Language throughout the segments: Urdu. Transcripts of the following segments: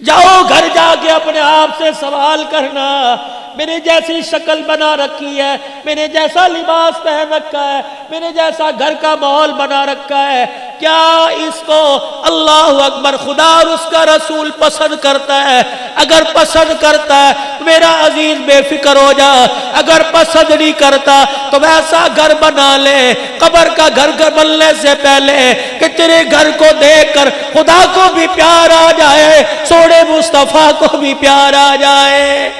جاؤ گھر جا کے اپنے آپ سے سوال کرنا، میں نے جیسی شکل بنا رکھی ہے، میں نے جیسا لباس پہن رکھا ہے، میں نے جیسا گھر کا ماحول بنا رکھا ہے، کیا اس کو اللہ اکبر خدا اور اس کا رسول پسند کرتا ہے؟ اگر پسند کرتا ہے میرا عزیز بے فکر ہو جا، اگر پسند نہیں کرتا تو ویسا گھر بنا لے قبر کا گھر بننے سے پہلے کہ تیرے گھر کو دیکھ کر خدا کو بھی پیار آ جائے، سونے مصطفیٰ کو بھی پیار آ جائے۔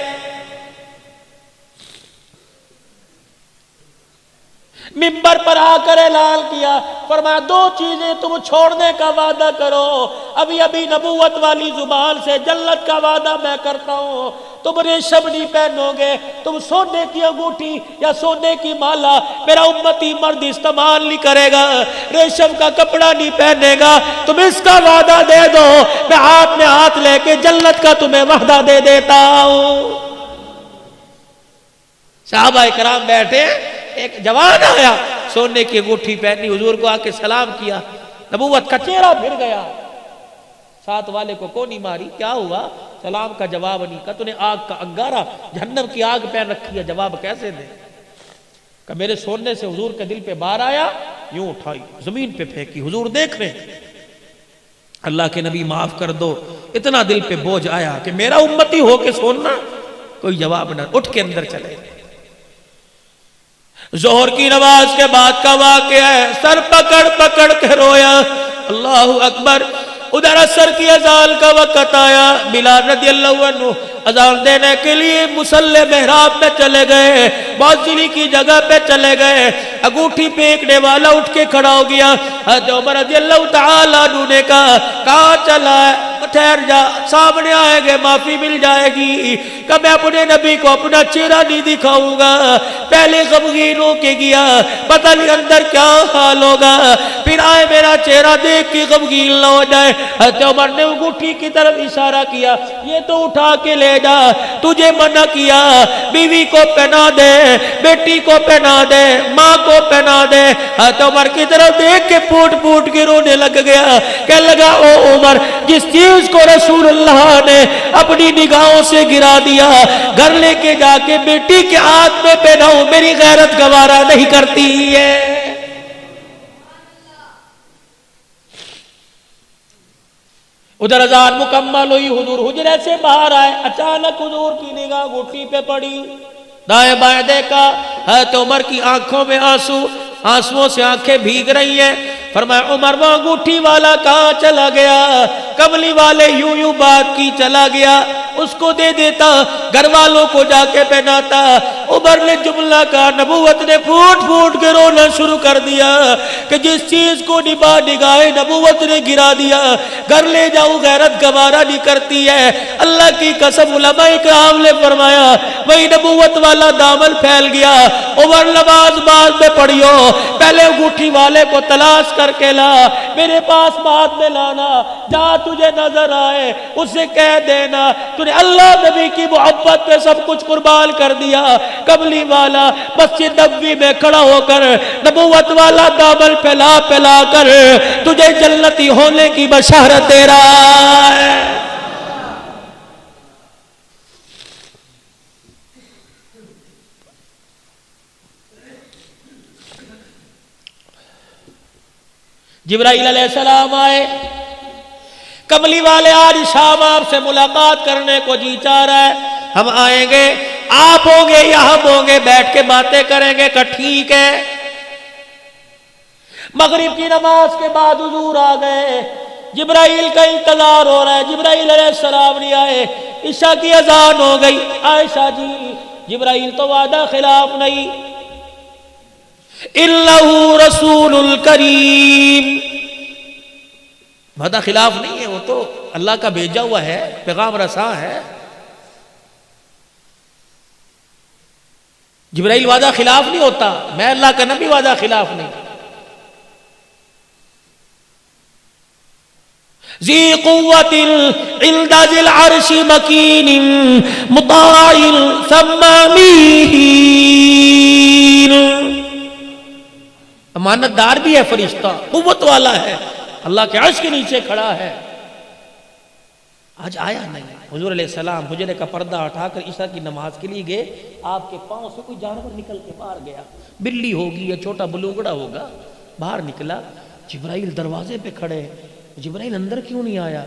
منبر پر آ کر اعلان کیا، فرمایا دو چیزیں تم چھوڑنے کا وعدہ کرو، ابھی ابھی نبوت والی زبان سے جنت کا وعدہ میں کرتا ہوں، تم ریشم نہیں پہنو گے، تم سونے کی انگوٹھی یا سونے کی مالا میرا امتی مرد استعمال نہیں کرے گا، ریشم کا کپڑا نہیں پہنے گا، تم اس کا وعدہ دے دو، میں ہاتھ میں ہاتھ لے کے جنت کا تمہیں وعدہ دے دیتا ہوں۔ صحابہ کرام بیٹھے، ایک جوان آیا سونے کی انگوٹھی پہنی، حضور کو آ کے سلام کیا، نبوت کا چہرہ پھر گیا، ساتھ والے کو کونی ماری، کیا ہوا؟ سلام کا جواب نہیں، کہا تو نے آگ کا انگارہ جہنم کی آگ پہن رکھی ہے، جواب کیسے دے؟ کہ میرے سونے سے حضور کے دل پہ بار آیا، یوں اٹھائی زمین پہ پھینکی، حضور دیکھ رہے اللہ کے نبی معاف کر دو، اتنا دل پہ بوجھ آیا کہ میرا امتی ہو کے سوننا، کوئی جواب نہ، اٹھ کے اندر چلے۔ ظہر کی نماز کے بعد کا واقعہ ہے، سر پکڑ پکڑ کے رویا، اللہ اکبر۔ ادھر عصر کی اذان کا وقت آیا، بلال رضی اللہ عنہ اذان دینے کے لیے مصلی محراب میں چلے گئے، مؤذنی کی جگہ پہ چلے گئے، انگوٹھی پھینکنے والا اٹھ کے کھڑا ہو گیا، حضرت عمر رضی اللہ تعالیٰ عنہ نے کہا کہاں چلا ہے؟ ٹھہر جا، سامنے آئے گے معافی مل جائے گی، کہ میں اپنے نبی کو اپنا چہرہ نہیں دکھاؤں گا، پہلے غمگین ہو کے گیا، پتہ نہیں اندر کیا حال ہوگا، پھر آئے میرا چہرہ دیکھ کے غمگین نہ ہو جائے۔ حضرت عمر نے انگوٹھی کی طرف اشارہ کیا، یہ تو اٹھا کے لے جا، تجھے منع کیا، بیوی کو پہنا دے، بیٹی کو پہنا دے، ماں کو پہنا دے۔ حضرت عمر کی طرف دیکھ کے پھوٹ پھوٹ کے رونے لگ گیا، کہنے لگا او عمر، جس چیز کو رسول اللہ نے اپنی نگاہوں سے گرا دیا، گھر لے کے جا کے بیٹی کے ہاتھ میں پہناؤں، میری غیرت گوارا نہیں کرتی ہے۔ ادھر اذان مکمل ہوئی، حضور حجرے سے باہر آئے، اچانک حضور کی نگاہ انگوٹھی پہ پڑی، دائیں بائیں دیکھا، حضرت عمر کی آنکھوں میں آنسو، آنسوؤں سے آنکھیں بھیگ رہی ہیں۔ فرمایا عمر وہ انگوٹھی والا کہاں چلا گیا؟ کملی والے یوں یوں بات کی چلا گیا، اس کو دے دیتا، گھر والوں کو جا کے پہناتا۔ عمر نے جملہ کہا، نبوت نے پھوٹ پھوٹ کے رونا شروع کر دیا کہ جس چیز کو نگاہ نبوت نے گرا دیا، گھر لے جاؤ غیرت گوارا نہیں کرتی ہے۔ اللہ کی قسم علماء کرام نے فرمایا وہی نبوت والا دامن پھیل گیا۔ عمر نماز بعد میں پڑھیو، پہلے انگوٹھی والے کو تلاش کر کے لا، میرے پاس بعد میں لانا، جہاں تجھے نظر آئے اسے کہہ دینا تو نے اللہ نبی کی محبت پہ سب کچھ قربان کر دیا۔ کملی والا مسجد نبوی میں کھڑا ہو کر نبوت والا دامن پھیلا پھیلا کر تجھے جنتی ہونے کی بشارت دے رہا ہے۔ جبرائیل علیہ السلام آئے، کملی والے آج شام آپ سے ملاقات کرنے کو جی چاہ رہا ہے، ہم آئیں گے، آپ ہوں گے یا ہم ہوں گے، بیٹھ کے باتیں کریں گے کہ ٹھیک ہے۔ مغرب کی نماز کے بعد حضور آ گئے، جبرائیل کا انتظار ہو رہا ہے، جبرائیل علیہ السلام نہیں آئے، عشاء کی اذان ہو گئی۔ عائشہ جی جبرائیل تو وعدہ خلاف نہیں، اِنَّهُ رَسُولٌ کریم، وعدہ خلاف نہیں ہے، وہ تو اللہ کا بھیجا ہوا ہے، پیغام رساں ہے۔ جبرائیل وعدہ خلاف نہیں ہوتا، میں اللہ کا نبی وعدہ خلاف نہیں۔ ذی قوت عند ذی العرش مکین مطاع ثم امین، امانت دار بھی ہے فرشتہ، قوت والا ہے، اللہ کے عرش کے نیچے کھڑا ہے۔ آج آیا نہیں۔ حضور علیہ السلام حجرے کا پردہ اٹھا کر عشاء کی نماز کے لیے گئے، آپ کے پاؤں سے کوئی جانور نکل کے باہر گیا، بلی ہوگی یا چھوٹا بلوگڑا ہوگا، باہر نکلا۔ جبرائیل دروازے پہ کھڑے، جبرائیل اندر کیوں نہیں آیا؟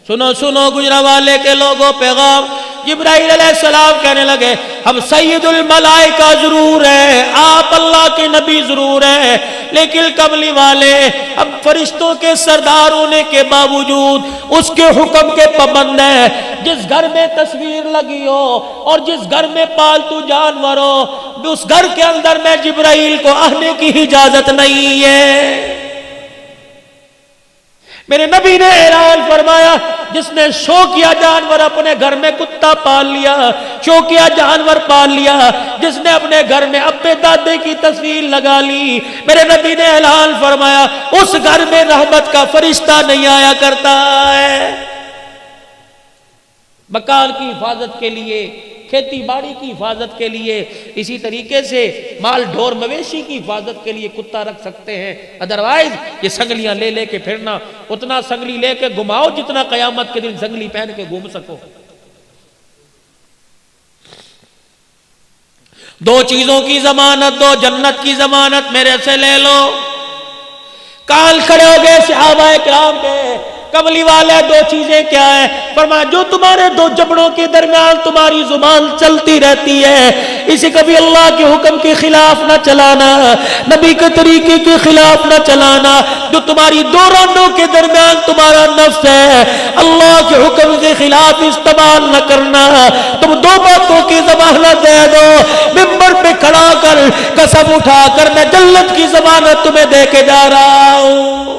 سنو سنو گجرانوالے کے لوگوں، پیغام جبرائیل علیہ السلام کہنے لگے ہم سید الملائکہ ضرور ہیں، آپ اللہ کے نبی ضرور ہیں، لیکن کملی والے ہم فرشتوں کے سردار ہونے کے باوجود اس کے حکم کے پابند ہیں۔ جس گھر میں تصویر لگی ہو اور جس گھر میں پالتو جانور ہو، اس گھر کے اندر میں جبرائیل کو آنے کی اجازت نہیں ہے۔ میرے نبی نے اعلان فرمایا جس نے شوقیہ جانور اپنے گھر میں کتا پال لیا، شوقیہ جانور پال لیا، جس نے اپنے گھر میں ابے دادے کی تصویر لگا لی، میرے نبی نے اعلان فرمایا اس گھر میں رحمت کا فرشتہ نہیں آیا کرتا ہے۔ مکان کی حفاظت کے لیے، کھیتی باڑی کی حفاظت کے لیے، اسی طریقے سے مال ڈھور مویشی کی حفاظت کے لیے کتا رکھ سکتے ہیں، ادروائز یہ سنگلیاں لے لے کے پھرنا، اتنا سنگلی لے کے گھماؤ جتنا قیامت کے دن سنگلی پہن کے گھوم سکو۔ دو چیزوں کی ضمانت دو، جنت کی ضمانت میرے سے لے لو۔ کان کھڑے ہو گئے صحابہ کرام کے، کملی والے دو چیزیں کیا ہیں؟ فرمایا جو تمہارے دو جبڑوں کے درمیان تمہاری زبان چلتی رہتی ہے، اسے کبھی اللہ کے حکم کے خلاف نہ چلانا، نبی کے طریقے کے خلاف نہ چلانا۔ جو تمہاری دو رانوں کے درمیان تمہارا نفس ہے، اللہ کے حکم کے خلاف استعمال نہ کرنا۔ تم دو باتوں کی ضمانت دے دو، ممبر پہ کھڑا کر قسم اٹھا کر میں جنت کی ضمانت تمہیں دے کے جا رہا ہوں۔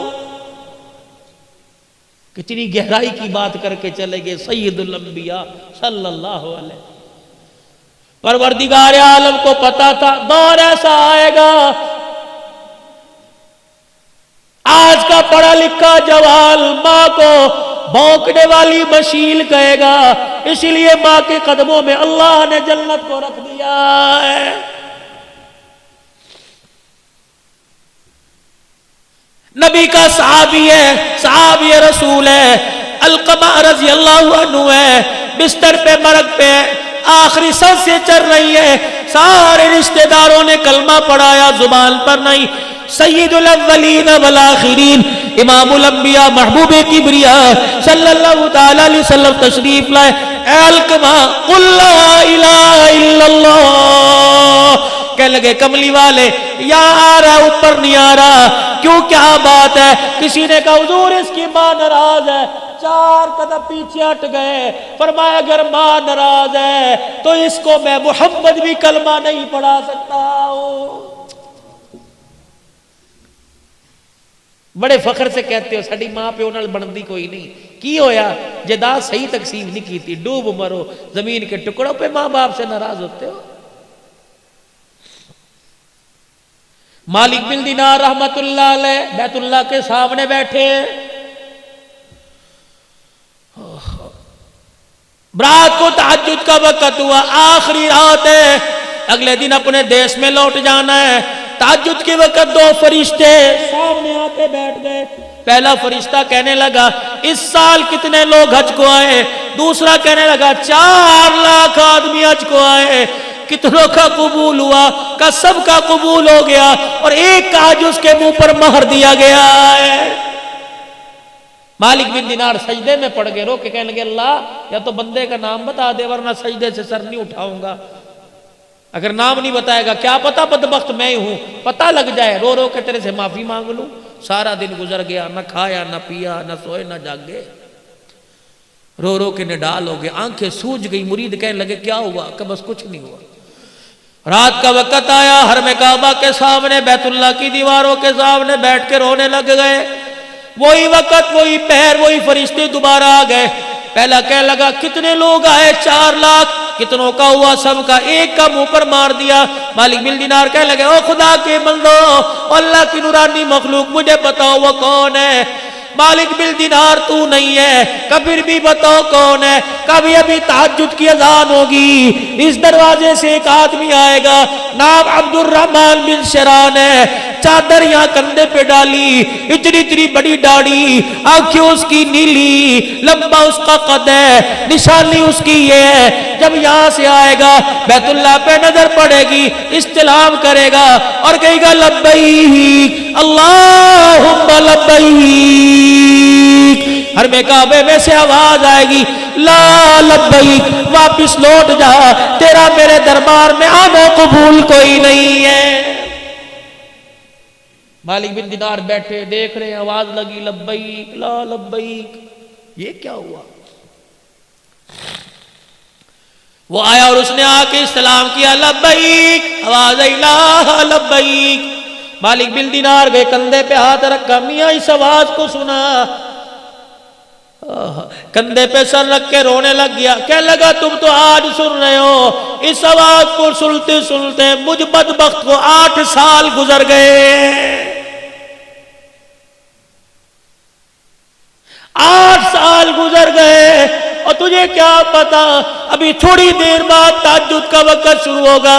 کتنی گہرائی کی بات کر کے چلے گئے سید الانبیاء صلی اللہ علیہ وسلم۔ پروردگار عالم کو پتا تھا دور ایسا آئے گا، آج کا پڑھا لکھا جوال ماں کو بھونکنے والی مشیل کہے گا، اسی لیے ماں کے قدموں میں اللہ نے جنت کو رکھ دیا ہے۔ نبی کا صحابی ہے، صحابی رسول ہے، علقمہ رضی اللہ عنہ ہے، بستر پہ مرگ پہ آخری سانس سے چل رہی ہے، سارے رشتہ داروں نے کلمہ پڑھایا، زبان پر نہیں۔ سید الاولین والآخرین، امام الانبیاء، محبوب کبریاء صلی اللہ تعالی علیہ وسلم تشریف لائے۔ اے علقمہ قل لا الہ الا اللہ، کہنے لگے کملی والے یا آ رہا اوپر نہیں آ رہا، کیوں کیا بات ہے؟ کسی نے کہا حضور اس کی ماں ناراض ہے، چار قدم پیچھے ہٹ گئے، فرمایا اگر ماں ناراض ہے تو اس کو میں محمد بھی کلمہ نہیں پڑھا سکتا ہوں۔ بڑے فخر سے کہتے ہو ساڈی ماں پیو نال بندی کوئی نہیں، کی ہویا جائیداد صحیح تقسیم نہیں کی تھی، ڈوب مرو زمین کے ٹکڑوں پہ ماں باپ سے ناراض ہوتے ہو۔ مالک بن دینار رحمت اللہ علیہ بیت اللہ کے سامنے بیٹھے، رات کو تہجد کا وقت ہوا، آخری رات ہے، اگلے دن اپنے دیش میں لوٹ جانا ہے۔ تہجد کے وقت دو فرشتے سامنے آ کے بیٹھ گئے۔ پہلا فرشتہ کہنے لگا اس سال کتنے لوگ حج کو آئے؟ دوسرا کہنے لگا 4 لاکھ آدمی حج کو آئے، کتنوں کا قبول ہوا؟ کا سب کا قبول ہو گیا، اور ایک کا حج اس کے منہ پر مہر دیا گیا ہے۔ مالک بن دینار سجدے میں پڑ گئے، رو کے کہنے لگے اللہ یا تو بندے کا نام بتا دے ورنہ سجدے سے سر نہیں اٹھاؤں گا۔ اگر نام نہیں بتائے گا کیا پتا بدبخت میں ہوں، پتہ لگ جائے رو رو کے تیرے سے معافی مانگ لوں۔ سارا دن گزر گیا، نہ کھایا نہ پیا نہ سوئے نہ جاگے، رو رو کے نڈال ہو گئے، آنکھیں سوج گئی۔ مرید کہنے لگے کیا ہوا؟ کہ بس کچھ نہیں ہوا۔ رات کا وقت آیا، حرم کعبہ کے سامنے بیت اللہ کی دیواروں کے سامنے بیٹھ کے رونے لگ گئے۔ وہی وقت وہی پہر وہی فرشتے دوبارہ آ گئے۔ پہلا کہنے لگا کتنے لوگ آئے؟ 4 لاکھ۔ کتنوں کا ہوا؟ سب کا۔ ایک کا منہ پر مار دیا۔ مالک بن دینار کہنے لگے او خدا کے بندو، اللہ کی نورانی مخلوق مجھے بتاؤ وہ کون ہے؟ مالک بن دینار تو نہیں ہے، کبھی بھی بتاؤ کون ہے؟ کبھی ابھی تہجد کی اذان ہوگی، اس دروازے سے ایک آدمی آئے گا، نام عبد الرحمن بن شران ہے، چادر یہاں کندھے پہ ڈالی، اتنی اتنی بڑی داڑھی، آنکھیں اس کی نیلی، لمبا اس کا قد ہے، نشانی اس کی یہ ہے، جب یہاں سے آئے گا بیت اللہ پہ نظر پڑے گی، استلام کرے گا اور کہے گا لبیک اللہم لبیک، حرم کعبے میں سے آواز آئے گی لا لبیک، واپس لوٹ جا، تیرا میرے دربار میں آنا قبول کوئی نہیں ہے۔ مالک بن دینار بیٹھے دیکھ رہے ہیں، آواز لگی لبیک لا لبیک، یہ کیا ہوا؟ وہ آیا اور اس نے آ کے استلام کیا لبیک، آواز آئی لا لبیک۔ مالک بن دینار گئے، کندھے پہ ہاتھ رکھا، میاں اس آواز کو سنا، کندھے پہ سر رکھ کے رونے لگ گیا، کہنے لگا تم تو آج سن رہے ہو، اس آواز کو سنتے سنتے مجھ بدبخت کو 8 سال گزر گئے، 8 سال گزر گئے، اور تجھے کیا پتا ابھی تھوڑی دیر بعد تہجد کا وقت شروع ہوگا،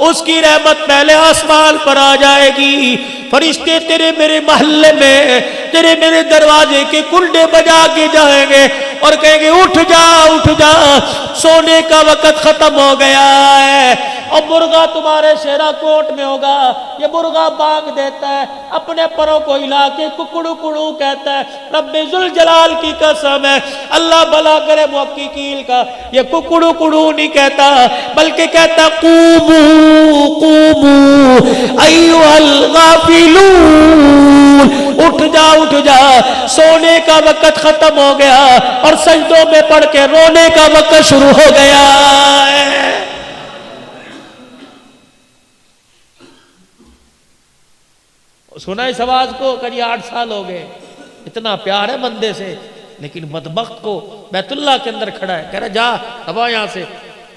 اس کی رحمت پہلے آسمان پر آ جائے گی، فرشتے تیرے میرے محلے میں تیرے میرے دروازے کے کنڈے بجا کے جائیں گے اور کہیں گے اٹھ جا اٹھ جا، سونے کا وقت ختم ہو گیا ہے، اور مرغا تمہارے شیرا کوٹ میں ہوگا، یہ مرغا بانگ دیتا ہے، اپنے پروں کو ہلا کے ککڑو کڑو کہتا ہے، رب ذوالجلال کی قسم ہے، اللہ بھلا کرے محققین کا، یہ ککڑو کڑو نہیں کہتا بلکہ کہتا قومو قومو ایھا الغافلون، اٹھ جا سونے کا وقت ختم ہو گیا، اور سجدوں میں پڑھ کے رونے کا وقت شروع ہو گیا ہے۔ سنا اس آواز کو کہ 8 سال ہو گئے، اتنا پیار ہے بندے سے، لیکن بدبخت کو بیت اللہ کے اندر کھڑا ہے، کہہ رہا جا ابا یہاں سے،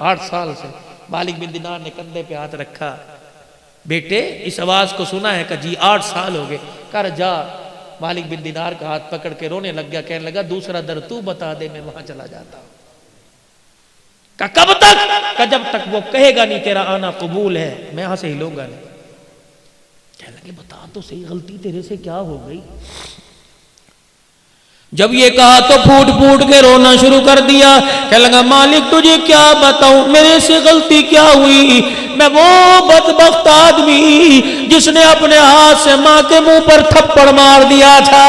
8 سال سے۔ مالک بن دینار نے کندھے پہ ہاتھ رکھا، بیٹے اس آواز کو سنا ہے کہ جی 8 سال ہو گئے، کہہ رہا جا۔ مالک بن دینار کا ہاتھ پکڑ کے رونے لگ گیا، کہنے لگا دوسرا در تو بتا دے میں وہاں چلا جاتا ہوں۔ کہا کب تک؟ کہ جب تک وہ کہے گا نہیں تیرا آنا قبول ہے، میں یہاں سے ہلوں گا نہیں۔ کہنے لگے بتا تو صحیح غلطی تیرے سے کیا ہو گئی؟ جب یہ کہا تو پھوٹ پھوٹ کے رونا شروع کر دیا، کہنے لگا مالک تجھے کیا بتاؤں، میرے سے غلطی کیا ہوئی، میں وہ بدبخت آدمی جس نے اپنے ہاتھ سے ماں کے منہ پر تھپڑ مار دیا تھا۔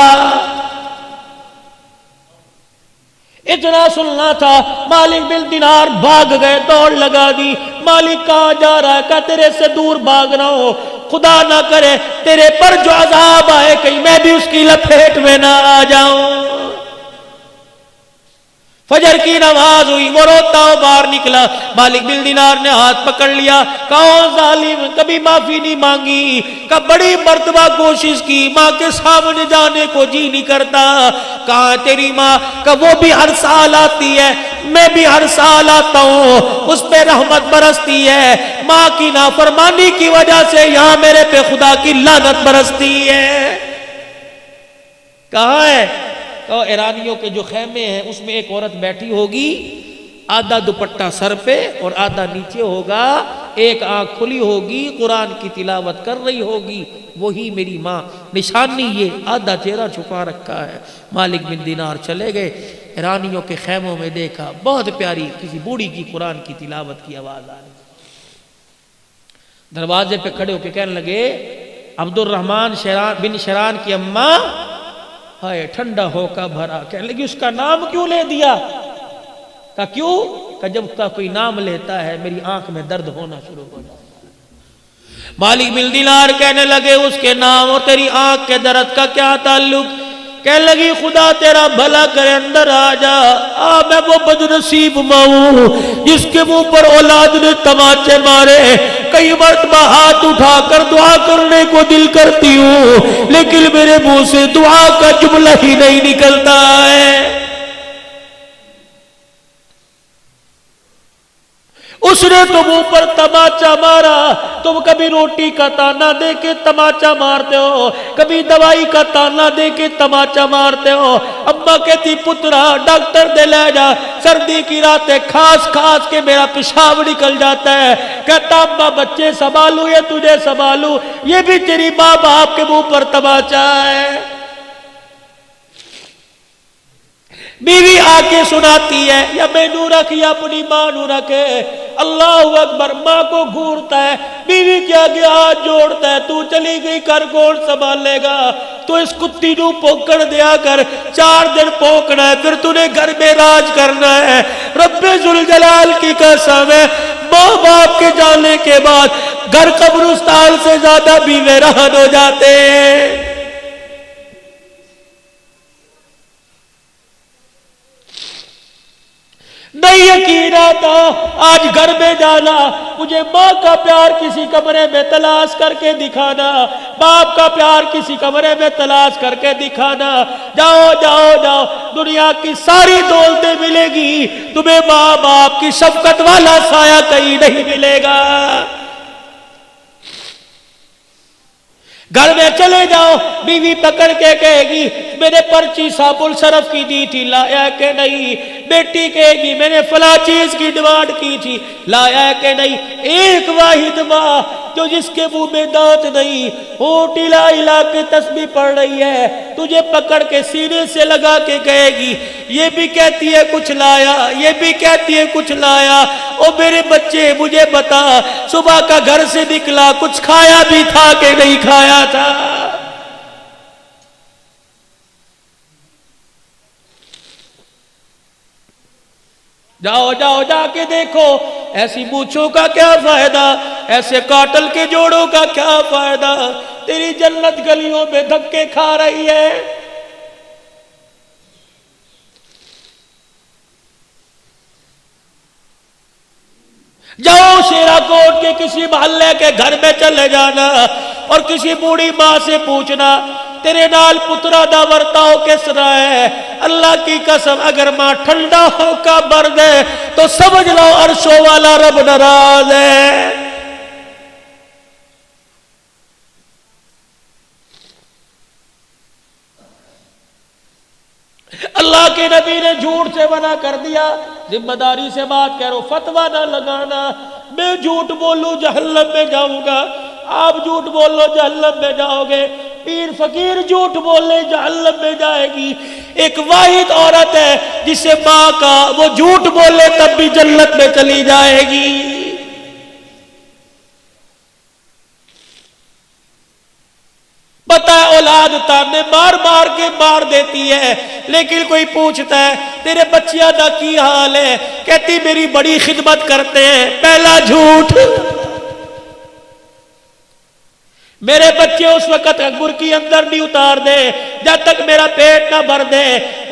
اتنا سننا تھا، مالک بن دینار بھاگ گئے، دوڑ لگا دی۔ مالک کہاں جا رہا ہے؟ کہا تیرے سے دور بھاگ رہا ہوں، خدا نہ کرے تیرے پر جو عذاب آئے کہیں میں بھی اس کی لپیٹ میں نہ آ جاؤں۔ فجر کی نماز ہوئی، وہ روتا ہو باہر نکلا، مالک بن دینار نے ہاتھ پکڑ لیا، کہا ظالم کبھی معافی نہیں مانگی، کہا بڑی مرتبہ کوشش کی، ماں کے سامنے جانے کو جی نہیں کرتا، کہاں تیری ماں؟ کہا وہ بھی ہر سال آتی ہے، میں بھی ہر سال آتا ہوں، اس پہ رحمت برستی ہے، ماں کی نافرمانی کی وجہ سے یہاں میرے پہ خدا کی لعنت برستی ہے۔ کہاں ہے؟ ایرانیوں کے جو خیمے ہیں اس میں ایک عورت بیٹھی ہوگی، آدھا دوپٹہ سر پہ اور آدھا نیچے ہوگا، ایک آنکھ کھلی ہوگی، قرآن کی تلاوت کر رہی ہوگی، وہی میری ماں، نشانی یہ، آدھا چہرہ چھپا رکھا ہے۔ مالک بن دینار چلے گئے، ایرانیوں کے خیموں میں دیکھا، بہت پیاری کسی بوڑھی کی قرآن کی تلاوت کی آواز آ رہی، دروازے پہ کھڑے ہو کے کہنے لگے عبد الرحمن بن شران کی اماں، ہائے ٹھنڈا ہو کا بھرا، کہنے لگی اس کا نام کیوں لے دیا؟ کہا کیوں؟ کہ جب کا کوئی نام لیتا ہے میری آنکھ میں درد ہونا شروع ہو جاتا ہے۔ مالک بن دینار کہنے لگے اس کے نام اور تیری آنکھ کے درد کا کیا تعلق؟ کہنے لگی خدا تیرا بھلا کرے اندر آ جا، میں وہ بدنصیب ماں ہوں جس کے منہ پر اولاد نے تماچے مارے، کئی مرتبہ ہاتھ اٹھا کر دعا کرنے کو دل کرتی ہوں لیکن میرے منہ سے دعا کا جملہ ہی نہیں نکلتا ہے۔ اس نے تم اوپر تماچا مارا. تم کبھی روٹی کا تانا دے کے تماچا مارتے ہو, کبھی دوائی کا تانا دے کے تماچا مارتے ہو. اماں کہتی پترا ڈاکٹر دے لے جا, سردی کی راتیں کھاس کھاس کے میرا پیشاب نکل جاتا ہے. کہتا اماں بچے سنبھالوں یا تجھے سنبھالوں, یہ بھی تیری ماں باپ کے منہ پر تماچا ہے. بیوی آ کے سناتی ہے, یا میں نو رکھ یا اپنی ماں نو رکھے. اللہ اکبر, ماں کو گھورتا ہے, بیوی کے آگے ہاتھ جوڑتا ہے, تو چلی گئی کر کون سنبھالے گا, تو اس کتی نو پوکڑ دیا کر, 4 دن پوکنا ہے, پھر تو نے گھر میں راج کرنا ہے. رب ذوالجلال کی قسم ہے, ماں باپ کے جانے کے بعد گھر قبرستان سے زیادہ بھی ویران ہو جاتے ہیں. نہیں یقین آتا آج گھر میں جانا, مجھے ماں کا پیار کسی کمرے میں تلاش کر کے دکھانا, باپ کا پیار کسی کمرے میں تلاش کر کے دکھانا. جاؤ جاؤ جاؤ, دنیا کی ساری دولتیں ملے گی, تمہیں ماں باپ کی شفقت والا سایہ کہیں نہیں ملے گا. گھر میں چلے جاؤ, بیوی پکڑ کے کہے گی میں نے پرچی صابن صرف کی دی تھی, لایا کہ نہیں. بیٹی کہے گی میں نے فلاں چیز کی ڈیمانڈ کی تھی, لایا کہ نہیں. ایک واحد ماں جو جس کے منہ میں دانت نہیں, ہونٹ ہلا ہلا کے تسبیح پڑھ رہی ہے, تجھے پکڑ کے سینے سے لگا کے کہے گی یہ بھی کہتی ہے کچھ لایا, یہ بھی کہتی ہے کچھ لایا. او میرے بچے مجھے بتا, صبح کا گھر سے نکلا کچھ کھایا بھی تھا کہ نہیں کھایا تھا. جاؤ جاؤ جا کے دیکھو, ایسی مونچھوں کا کیا فائدہ, ایسے کاٹل کے جوڑوں کا کیا فائدہ, تیری جنت گلیوں میں دھکے کھا رہی ہے. جاؤ شیرا کوٹ کے کسی محلے کے گھر میں چلے جانا اور کسی بوڑھی ماں سے پوچھنا تیرے نال پترا دا ورتاؤ کس طرح ہے. اللہ کی قسم اگر ماں ٹھنڈا ہو کا برد ہے تو سمجھ لو عرشوں والا رب ناراض ہے. اللہ کے نبی نے جھوٹ سے منع کر دیا, ذمہ داری سے بات کرو, فتویٰ نہ لگانا. میں جھوٹ بولوں جہنم میں جاؤں گا, آپ جھوٹ بولو جہنم میں جاؤ گے, پیر فقیر جھوٹ بولے جہنم میں جائے گی. ایک واحد عورت ہے جسے ماں کا وہ جھوٹ بولے تب بھی جنت میں چلی جائے گی. پتہ ہے اولاد تانے مار مار کے مار دیتی ہے, لیکن کوئی پوچھتا ہے تیرے بچیاں دا کی حال ہے, کہتی میری بڑی خدمت کرتے ہیں. پہلا جھوٹ, میرے بچے اس وقت برکی اندر نہیں اتار دے جب تک میرا پیٹ نہ بھر دے.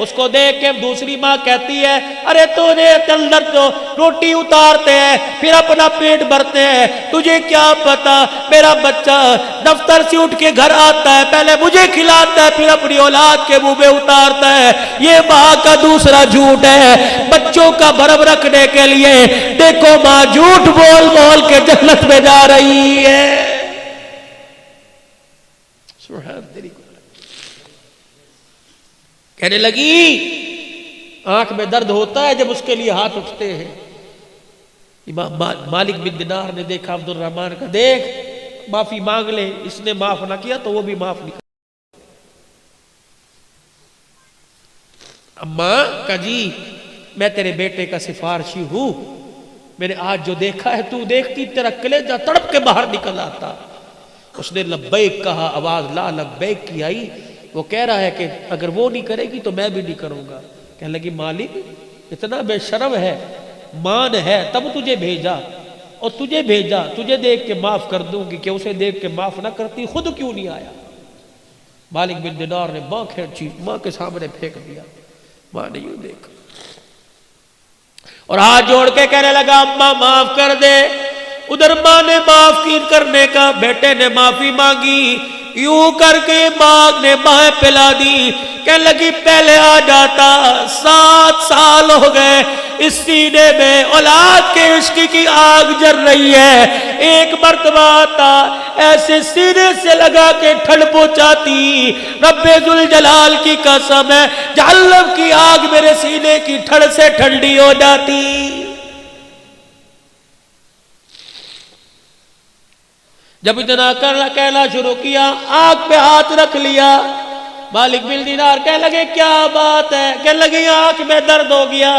اس کو دیکھ کے دوسری ماں کہتی ہے ارے تجھے اندر تو روٹی اتارتے ہیں پھر اپنا پیٹ بھرتے ہیں, تجھے کیا پتا میرا بچہ دفتر سے اٹھ کے گھر آتا ہے پہلے مجھے کھلاتا ہے پھر اپنی اولاد کے منہ میں اتارتا ہے. یہ ماں کا دوسرا جھوٹ ہے بچوں کا بھرم رکھنے کے لیے. دیکھو ماں جھوٹ بول بول کے جنت میں جا رہی ہے. کہنے لگی آنکھ میں درد ہوتا ہے جب اس کے لیے ہاتھ اٹھتے ہیں. امام مالک بن دینار نے دیکھا عبد الرحمن کا, دیکھ معافی مانگ لے, اس نے معاف نہ کیا تو وہ بھی معاف نہیں کر. اماں کا جی میں تیرے بیٹے کا سفارشی ہوں, میں نے آج جو دیکھا ہے تو دیکھتی تیرا کلیجہ تڑپ کے باہر نکل آتا. اس نے لبیک کہا, آواز لا لبیک کی آئی. وہ کہہ رہا ہے کہ اگر وہ نہیں کرے گی تو میں بھی نہیں کروں گا. کہنے لگی مالک اتنا بے شرم ہے, مان ہے تب تجھے بھیجا, اور تجھے بھیجا تجھے دیکھ کے معاف کر دوں گی, کہ اسے دیکھ کے معاف نہ کرتی خود کیوں نہیں آیا. مالک بن دینار نے ماں کھینچی, ماں کے سامنے پھینک دیا. ماں نے یوں دیکھا اور ہاتھ جوڑ کے کہنے لگا اماں معاف کر دے. ادھر ماں نے معاف کی کرنے کا, بیٹے نے معافی مانگی. یوں کر کے ماں نے بائیں پلا دی. کہنے لگی پہلے آ جاتا, 7 سال ہو گئے اس سینے میں اولاد کے عشق کی آگ جل رہی ہے. ایک مرتبہ آتا ایسے سینے سے لگا کے ٹھنڈ پہنچاتی. رب ذوالجلال کی قسم ہے جہنم کی آگ میرے سینے کی ٹھنڈ سے ٹھنڈی ہو جاتی. جب اتنا کہنا شروع کیا, آنکھ پہ ہاتھ رکھ لیا. مالک بن دینار کہنے لگے کیا بات ہے؟ کہنے لگے آنکھ میں درد ہو گیا.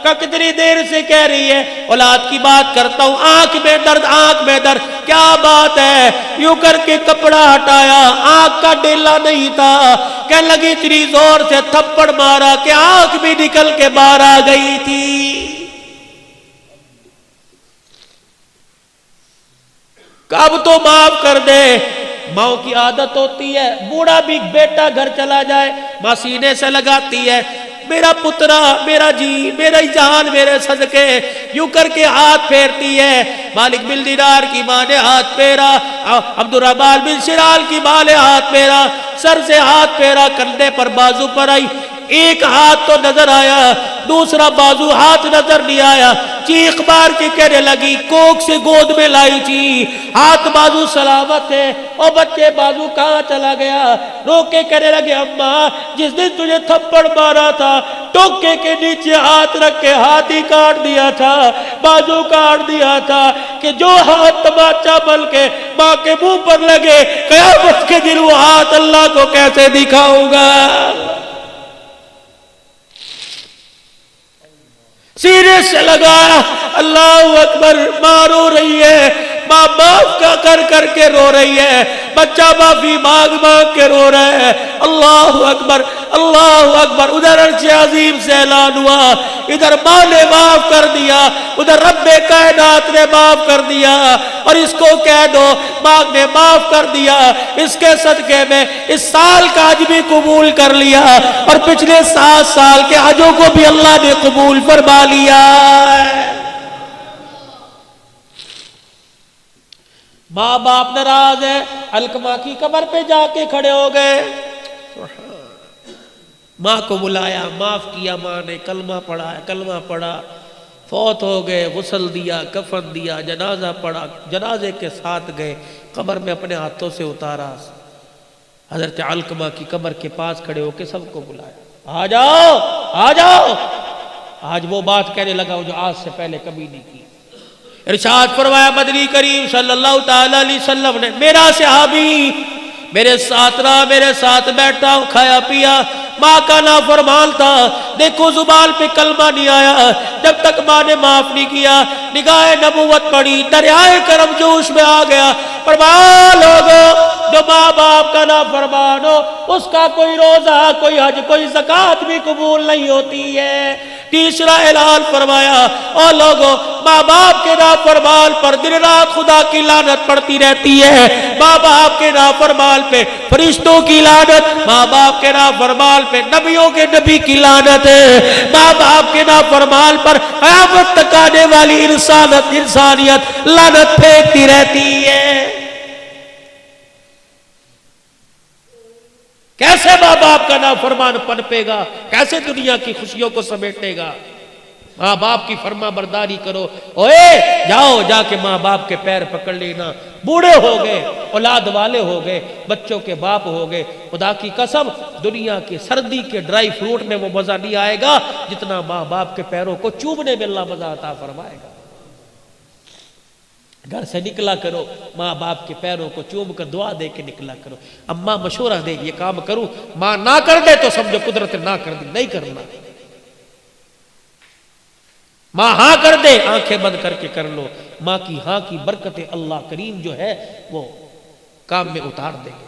کہ کتنی دیر سے کہہ رہی ہے اولاد کی بات کرتا ہوں, آنکھ میں درد, آنکھ میں درد, کیا بات ہے؟ یوں کر کے کپڑا ہٹایا, آنکھ کا ڈیلا نہیں تھا. کہنے لگی اتنی زور سے تھپڑ مارا کہ آنکھ بھی نکل کے باہر آ گئی تھی. اب تو معاف کر دے. ماں کی عادت ہوتی ہے, بوڑھا بھی بیٹا گھر چلا جائے ماں سینے سے لگاتی ہے, میرا پترا, میرا جی, میرا جان, میرے صدقے, یوں کر کے ہاتھ پھیرتی ہے. مالک بن دینار کی ماں نے ہاتھ پھیرا, عبد الرحمن بن شرال کی ماں نے ہاتھ پھیرا, سر سے ہاتھ پھیرا, کندھے پر بازو پر آئی. ایک ہاتھ تو نظر آیا, دوسرا بازو ہاتھ نظر نہیں آیا. چیخ مار کے کہنے لگی کوک سے گود میں لائی تھی, ہاتھ بازو سلامت ہے, اور بچے بازو کہاں چلا گیا؟ رو کے کہنے لگے اماں جس دن تجھے تھپڑ مارا تھا ٹوکے کے نیچے ہاتھ رکھ کے ہاتھ ہی کاٹ دیا تھا, بازو کاٹ دیا تھا, کہ جو ہاتھ تماچا بن کے ماں کے منہ پر لگے قیامت کے دن وہ ہاتھ اللہ کو کیسے دکھاؤں گا؟ سینے سے لگایا. اللہ اکبر. ماں رو رہی ہے, ماں معاف کا کر کے رو رہی ہے, بچہ معافی مانگ مانگ کے رو رہا ہے. اللہ اکبر, اللہ اکبر. ادھر عرش عظیم سے اعلان ہوا, ادھر ماں نے معاف کر دیا, ادھر رب کائنات نے معاف کر دیا. اور اس کو کہہ دو ماں نے معاف کر دیا, اس کے صدقے میں اس سال کا حج بھی قبول کر لیا, اور پچھلے 7 سال کے حجوں کو بھی اللہ نے قبول فرما لیا. ماں باپ ناراض ہے, علقمہ کی قبر پہ جا کے کھڑے ہو گئے, ماں کو بلایا, معاف کیا ماں نے, کلمہ پڑھا, کلمہ پڑھا, فوت ہو گئے, غسل دیا, کفن دیا, جنازہ پڑھا, جنازے کے ساتھ گئے, قبر میں اپنے ہاتھوں سے اتارا. حضرت علقمہ کی قبر کے پاس کھڑے ہو کے سب کو بلایا, آ جاؤ آ جاؤ. آج وہ بات کہنے لگا جو آج سے پہلے کبھی نہیں کی. ارشاد فرمایا مدنی کریم صلی اللہ تعالی علیہ وسلم نے, میرا صحابی میرے ساتھ رہا, میرے ساتھ بیٹھا, کھایا پیا, ماں کا نافرمان تھا, دیکھو زبان پہ کلمہ نہیں آیا جب تک ماں نے معاف نہیں کیا. نگاہ نبوت پڑی, دریائے کرم جوش میں آ گیا. فرمایا لوگوں جو ماں باپ کا نافرمان ہو اس کا کوئی روزہ, کوئی حج, کوئی زکوٰۃ بھی قبول نہیں ہوتی ہے. تیسرا اعلان فرمایا, اور لوگوں ماں باپ کے نافرمان پر دن رات خدا کی لعنت پڑتی رہتی ہے. ماں باپ کے نافرمان پہ فرشتوں کی لعنت, ماں باپ کے نافرمان پہ نبیوں کے نبی کی لعنت ہے. ماں باپ کے نافرمان پر قیامت تک آنے والی انسانیت لعنت پھینکتی رہتی ہے. کیسے ماں باپ کا نافرمان پنپے گا؟ کیسے دنیا کی خوشیوں کو سمیٹے گا؟ ماں باپ کی فرما برداری کرو. اوے جاؤ, جا کے ماں باپ کے پیر پکڑ لینا. بوڑھے ہو گئے, اولاد والے ہو گئے, بچوں کے باپ ہو گئے, خدا کی قسم دنیا کی سردی کے ڈرائی فروٹ میں وہ مزہ نہیں آئے گا جتنا ماں باپ کے پیروں کو چومنے میں اللہ مزہ عطا فرمائے گا. گھر سے نکلا کرو, ماں باپ کے پیروں کو چوم کر دعا دے کے نکلا کرو. اماں مشورہ دے یہ کام کروں, ماں نہ کر دے تو سمجھو قدرت نہ کر دی, نہیں کرنا. ماں ہاں کر دے, آنکھیں بند کر کے کر لو. ماں کی ہاں کی برکتیں اللہ کریم جو ہے وہ کام میں اتار دے گے.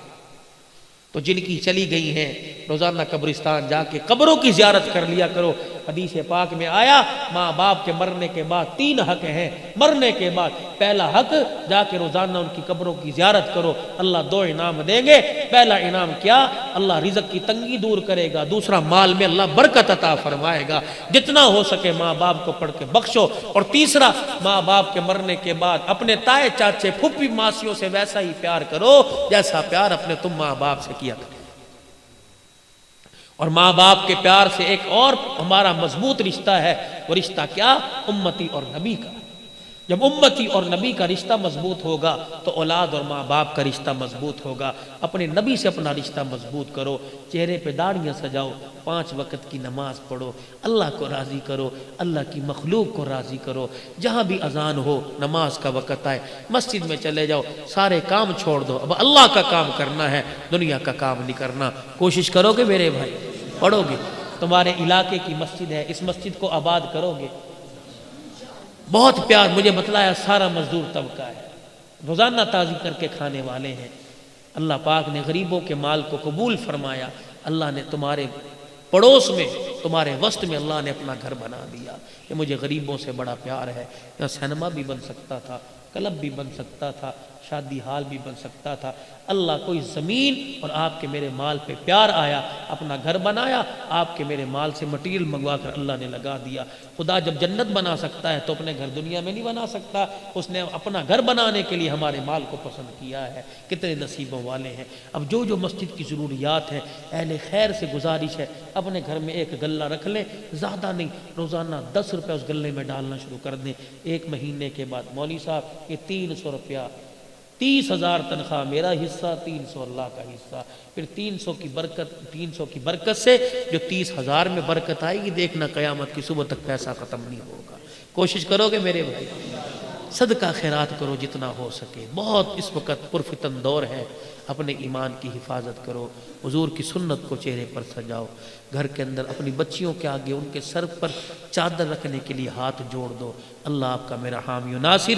تو جن کی چلی گئی ہیں روزانہ قبرستان جا کے قبروں کی زیارت کر لیا کرو۔ حدیث پاک میں آیا ماں باپ کے مرنے کے بعد 3 حق ہیں مرنے کے بعد۔ پہلا حق جا کے روزانہ ان کی قبروں کی زیارت کرو، اللہ 2 انعام دیں گے۔ پہلا انعام کیا؟ اللہ رزق کی تنگی دور کرے گا۔ دوسرا مال میں اللہ برکت عطا فرمائے گا۔ جتنا ہو سکے ماں باپ کو پڑھ کے بخشو۔ اور تیسرا ماں باپ کے مرنے کے بعد اپنے تائے چاچے پھپھی ماسیوں سے ویسا ہی پیار کرو جیسا پیار اپنے تم ماں باپ سے کیا کرو۔ اور ماں باپ کے پیار سے ایک اور ہمارا مضبوط رشتہ ہے، وہ رشتہ کیا؟ امتی اور نبی کا۔ جب امتی اور نبی کا رشتہ مضبوط ہوگا تو اولاد اور ماں باپ کا رشتہ مضبوط ہوگا۔ اپنے نبی سے اپنا رشتہ مضبوط کرو، چہرے پہ داڑیاں سجاؤ، 5 وقت کی نماز پڑھو، اللہ کو راضی کرو، اللہ کی مخلوق کو راضی کرو۔ جہاں بھی اذان ہو، نماز کا وقت آئے، مسجد میں چلے جاؤ، سارے کام چھوڑ دو، اب اللہ کا کام کرنا ہے، دنیا کا کام نہیں کرنا۔ کوشش کرو گے میرے بھائی؟ پڑھو گے؟ تمہارے علاقے کی مسجد ہے، اس مسجد کو آباد کرو گے؟ بہت پیار مجھے بتلایا سارا مزدور طبقہ ہے، روزانہ تازی کر کے کھانے والے ہیں۔ اللہ پاک نے غریبوں کے مال کو قبول فرمایا، اللہ نے تمہارے پڑوس میں، تمہارے وسط میں اللہ نے اپنا گھر بنا دیا۔ کہ مجھے غریبوں سے بڑا پیار ہے۔ یہاں سینما بھی بن سکتا تھا، کلب بھی بن سکتا تھا، شادی ہال بھی بن سکتا تھا۔ اللہ کوئی زمین اور آپ کے میرے مال پہ پیار آیا، اپنا گھر بنایا، آپ کے میرے مال سے مٹیریل منگوا کر اللہ نے لگا دیا۔ خدا جب جنت بنا سکتا ہے تو اپنے گھر دنیا میں نہیں بنا سکتا؟ اس نے اپنا گھر بنانے کے لیے ہمارے مال کو پسند کیا ہے۔ کتنے نصیبوں والے ہیں۔ اب جو مسجد کی ضروریات ہیں، اہل خیر سے گزارش ہے اپنے گھر میں ایک غلہ رکھ لیں، زیادہ نہیں، روزانہ 10 روپے اس غلے میں ڈالنا شروع کر دیں۔ 1 مہینے کے بعد مولوی صاحب یہ 300 روپیہ، 30,000 تنخواہ میرا حصہ، 300 اللہ کا حصہ، پھر 300 کی برکت سے جو 30,000 میں برکت آئے گی، دیکھنا قیامت کی صبح تک پیسہ ختم نہیں ہوگا۔ کوشش کرو گے میرے بھائی؟ صدقہ خیرات کرو جتنا ہو سکے۔ بہت اس وقت پرفتن دور ہے، اپنے ایمان کی حفاظت کرو، حضور کی سنت کو چہرے پر سجاؤ، گھر کے اندر اپنی بچیوں کے آگے ان کے سر پر چادر رکھنے کے لیے ہاتھ جوڑ دو۔ اللہ آپ کا میرا حامی و ناصر